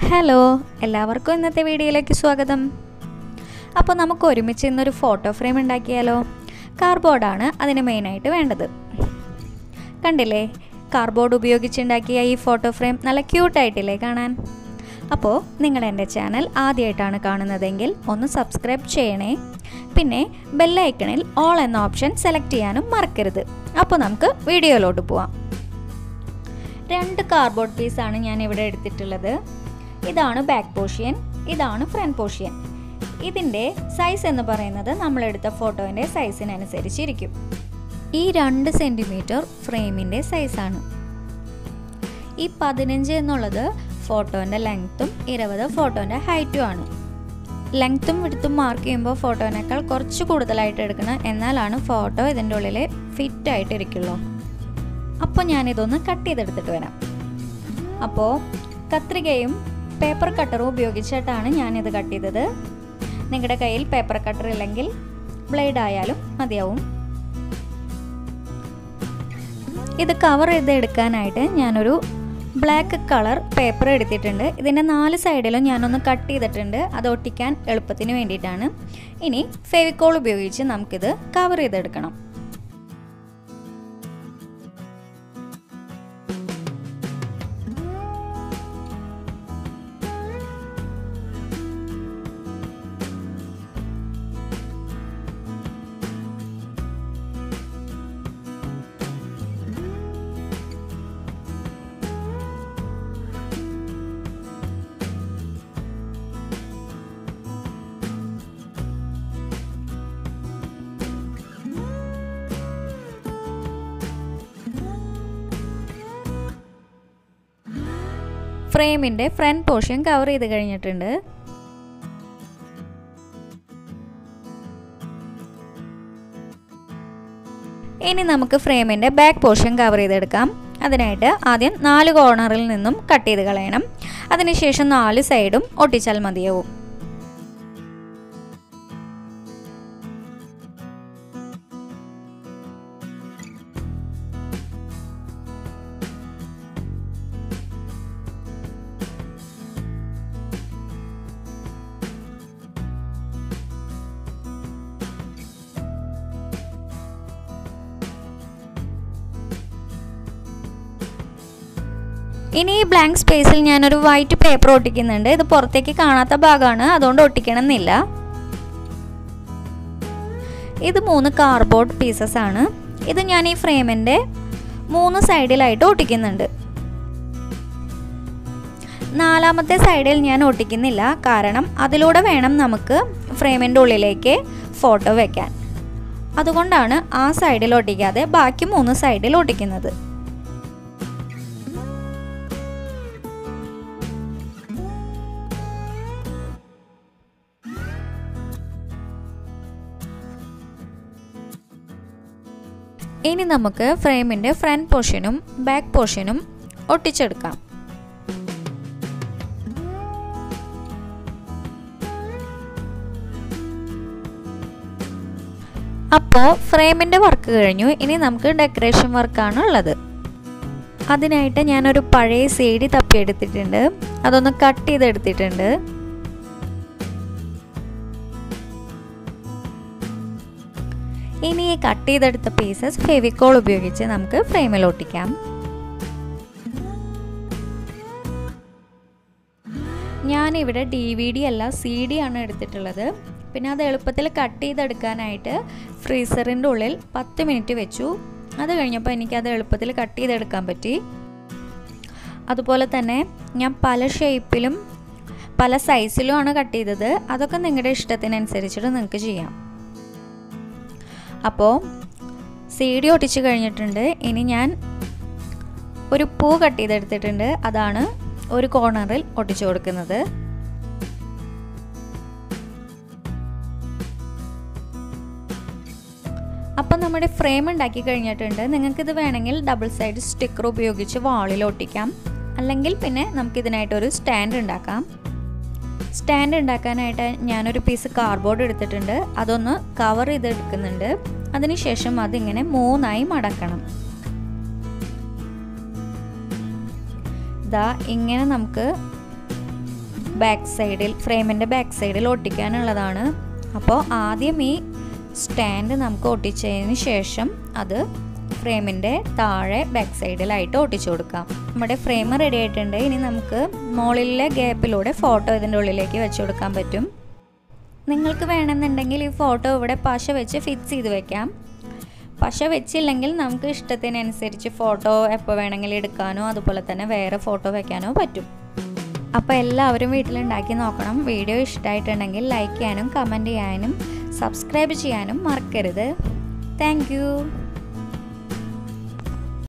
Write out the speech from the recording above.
Hello, എല്ലാവർക്കും ഇന്നത്തെ വീഡിയോയിലേക്ക് സ്വാഗതം. അപ്പോൾ നമുക്ക് ഒരുമിച്ച് ഇന്നൊരു ഫോട്ടോ ഫ്രെയിം ഉണ്ടാക്കിയാലോ? കാർഡ്ബോർഡാണ് അതിന് മെയിനായിട്ട് വേണ്ടത്. കണ്ടില്ലേ, കാർഡ്ബോർഡ് ഉപയോഗിച്ചുണ്ടാക്കിയ ഈ ഫോട്ടോ ഫ്രെയിം നല്ല ക്യൂട്ടായിട്ടില്ലേ കാണാൻ? അപ്പോൾ നിങ്ങൾ എൻ്റെ ചാനൽ ആദ്യമായിട്ടാണ് കാണുന്നതെങ്കിൽ ഒന്ന് സബ്സ്ക്രൈബ് ചെയ്യണേ. പിന്നെ ബെല്ലൈക്കണിൽ ഓൾ എന്ന ഓപ്ഷൻ സെലക്ട് ചെയ്യാനും മറക്കരുത്. അപ്പോൾ നമുക്ക് വീഡിയോയിലോട്ട് പോവാം. 2 കാർഡ്ബോർഡ് പീസാണ് ഞാൻ ഇവിടെ എടുത്തിട്ടുള്ളത്. ഇതാണ് ബാക്ക് പോർഷൻ, ഇതാണ് ഫ്രണ്ട് പോർഷൻ. ഇതിൻ്റെ സൈസ് എന്ന് പറയുന്നത് നമ്മളെടുത്ത ഫോട്ടോൻ്റെ സൈസിനനുസരിച്ചിരിക്കും. ഈ 2 സെൻറ്റിമീറ്റർ ഫ്രെയിമിൻ്റെ സൈസാണ്. ഈ 15 എന്നുള്ളത് ഫോട്ടോൻ്റെ ലെങ്ത്തും 20 ഫോട്ടോൻ്റെ ഹൈറ്റും ആണ്. ലെങ്ത്തും വിഡ്ത്തും മാർക്ക് ചെയ്യുമ്പോൾ ഫോട്ടോനേക്കാൾ കുറച്ച് കൂടുതലായിട്ട് എടുക്കണം, എന്നാലാണ് ഫോട്ടോ ഇതിൻ്റെ ഉള്ളിൽ ഫിറ്റായിട്ട് ഇരിക്കുള്ളൂ. അപ്പോൾ ഞാനിതൊന്ന് കട്ട് ചെയ്തെടുത്തിട്ട് വരാം. അപ്പോൾ കത്രികയും പേപ്പർ കട്ടറും ഉപയോഗിച്ചിട്ടാണ് ഞാനിത് കട്ട് ചെയ്തത്. നിങ്ങളുടെ കയ്യിൽ പേപ്പർ കട്ടർ ഇല്ലെങ്കിൽ ബ്ലേഡ് ആയാലും മതിയാവും. ഇത് കവർ ചെയ്ത് എടുക്കാനായിട്ട് ഞാനൊരു ബ്ലാക്ക് കളർ പേപ്പർ എടുത്തിട്ടുണ്ട്. ഇതിൻ്റെ 4 സൈഡിലും ഞാനൊന്ന് കട്ട് ചെയ്തിട്ടുണ്ട്, അത് ഒട്ടിക്കാൻ എളുപ്പത്തിന് വേണ്ടിയിട്ടാണ്. ഇനി ഫെവിക്കോൾ ഉപയോഗിച്ച് നമുക്കിത് കവർ ചെയ്തെടുക്കണം. ഫ്രെയിമിൻ്റെ ഫ്രണ്ട് പോർഷൻ കവർ ചെയ്ത് കഴിഞ്ഞിട്ടുണ്ട്. ഇനി നമുക്ക് ഫ്രെയിമിൻ്റെ ബാക്ക് പോർഷൻ കവർ ചെയ്തെടുക്കാം. അതിനായിട്ട് ആദ്യം 4 കോർണറിൽ നിന്നും കട്ട് ചെയ്ത് കളയണം. അതിനുശേഷം 4 സൈഡും ഒട്ടിച്ചാൽ മതിയാവും. ഇനി ഈ ബ്ലാങ്ക് സ്പേസിൽ ഞാനൊരു വൈറ്റ് പേപ്പർ ഒട്ടിക്കുന്നുണ്ട്. ഇത് പുറത്തേക്ക് കാണാത്ത ഭാഗമാണ്, അതുകൊണ്ട് ഒട്ടിക്കണം എന്നില്ല. ഇത് 3 കാർഡ്ബോർഡ് പീസസ് ആണ്. ഇത് ഞാൻ ഈ ഫ്രെയിമിൻ്റെ 3 സൈഡിലായിട്ട് ഒട്ടിക്കുന്നുണ്ട്. 4ാമത്തെ സൈഡിൽ ഞാൻ ഒട്ടിക്കുന്നില്ല, കാരണം അതിലൂടെ വേണം നമുക്ക് ഫ്രെയിമിൻ്റെ ഉള്ളിലേക്ക് ഫോട്ടോ വെക്കാൻ. അതുകൊണ്ടാണ് ആ സൈഡിൽ ഒട്ടിക്കാതെ ബാക്കി 3 സൈഡിൽ ഒട്ടിക്കുന്നത്. ഇനി നമുക്ക് ഫ്രെയിമിൻ്റെ ഫ്രണ്ട് പോർഷനും ബാക്ക് പോർഷനും ഒട്ടിച്ചെടുക്കാം. അപ്പോൾ ഫ്രെയിമിൻ്റെ വർക്ക് കഴിഞ്ഞു. ഇനി നമുക്ക് ഡെക്കറേഷൻ വർക്കാണ് ഉള്ളത്. അതിനായിട്ട് ഞാനൊരു പഴയ CD തപ്പിയെടുത്തിട്ടുണ്ട്, അതൊന്ന് കട്ട് ചെയ്തെടുത്തിട്ടുണ്ട്. ഇനി ഈ കട്ട് ചെയ്തെടുത്ത പീസസ് ഫെവിക്കോൾ ഉപയോഗിച്ച് നമുക്ക് ഫ്രെയിമിൽ ഒട്ടിക്കാം. ഞാനിവിടെ DVD അല്ല CD ആണ് എടുത്തിട്ടുള്ളത്. പിന്നെ അത് എളുപ്പത്തിൽ കട്ട് ചെയ്തെടുക്കാനായിട്ട് ഫ്രീസറിൻ്റെ ഉള്ളിൽ 10 മിനിറ്റ് വെച്ചു. അത് കഴിഞ്ഞപ്പോൾ എനിക്കത് എളുപ്പത്തിൽ കട്ട് ചെയ്തെടുക്കാൻ പറ്റി. അതുപോലെ തന്നെ ഞാൻ പല ഷേപ്പിലും പല സൈസിലുമാണ് കട്ട് ചെയ്തത്. അതൊക്കെ നിങ്ങളുടെ ഇഷ്ടത്തിനനുസരിച്ചിട്ട് നിങ്ങൾക്ക് ചെയ്യാം. അപ്പോൾ CD ഒട്ടിച്ച് കഴിഞ്ഞിട്ടുണ്ട്. ഇനി ഞാൻ ഒരു പൂ കട്ട് ചെയ്തെടുത്തിട്ടുണ്ട്, അതാണ് ഒരു കോർണറിൽ ഒട്ടിച്ചു കൊടുക്കുന്നത്. അപ്പം നമ്മുടെ ഫ്രെയിം ഉണ്ടാക്കി കഴിഞ്ഞിട്ടുണ്ട്. നിങ്ങൾക്കിത് വേണമെങ്കിൽ ഡബിൾ സൈഡ് സ്റ്റിക്കർ ഉപയോഗിച്ച് വാളിൽ ഒട്ടിക്കാം, അല്ലെങ്കിൽ പിന്നെ നമുക്കിതിനായിട്ടൊരു സ്റ്റാൻഡ് ഉണ്ടാക്കാം. സ്റ്റാൻഡ് ഉണ്ടാക്കാനായിട്ട് ഞാനൊരു പീസ് കാർഡ്ബോർഡ് എടുത്തിട്ടുണ്ട്, അതൊന്ന് കവർ ചെയ്തെടുക്കുന്നുണ്ട്. അതിനുശേഷം അതിങ്ങനെ 3ആയി മടക്കണം. ഇതാ ഇങ്ങനെ നമുക്ക് ഫ്രെയിമിൻ്റെ ബാക്ക് സൈഡിൽ ഒട്ടിക്കാനുള്ളതാണ്. അപ്പോൾ ആദ്യം ഈ സ്റ്റാൻഡ് നമുക്ക് ഒട്ടിച്ചതിന് ശേഷം അത് ഫ്രെയിമിൻ്റെ താഴെ ബാക്ക് സൈഡിലായിട്ട് ഒട്ടിച്ചു കൊടുക്കാം. നമ്മുടെ ഫ്രെയിം റെഡി ആയിട്ടുണ്ട്. ഇനി നമുക്ക് മുകളിലെ ഗ്യാപ്പിലൂടെ ഫോട്ടോ ഇതിൻ്റെ ഉള്ളിലേക്ക് വെച്ച് കൊടുക്കാൻ പറ്റും. നിങ്ങൾക്ക് വേണമെന്നുണ്ടെങ്കിൽ ഈ ഫോട്ടോ ഇവിടെ പശ വെച്ച് ഫിക്സ് ചെയ്ത് വെക്കാം. പശ വെച്ചില്ലെങ്കിൽ നമുക്ക് ഇഷ്ടത്തിനനുസരിച്ച് ഫോട്ടോ എപ്പോൾ വേണമെങ്കിലും എടുക്കാനോ അതുപോലെ തന്നെ വേറെ ഫോട്ടോ വെക്കാനോ പറ്റും. അപ്പോൾ എല്ലാവരും വീട്ടിലുണ്ടാക്കി നോക്കണം. വീഡിയോ ഇഷ്ടമായിട്ടുണ്ടെങ്കിൽ ലൈക്ക് ചെയ്യാനും കമൻറ്റ് ചെയ്യാനും സബ്സ്ക്രൈബ് ചെയ്യാനും മറക്കരുത്. Thank you.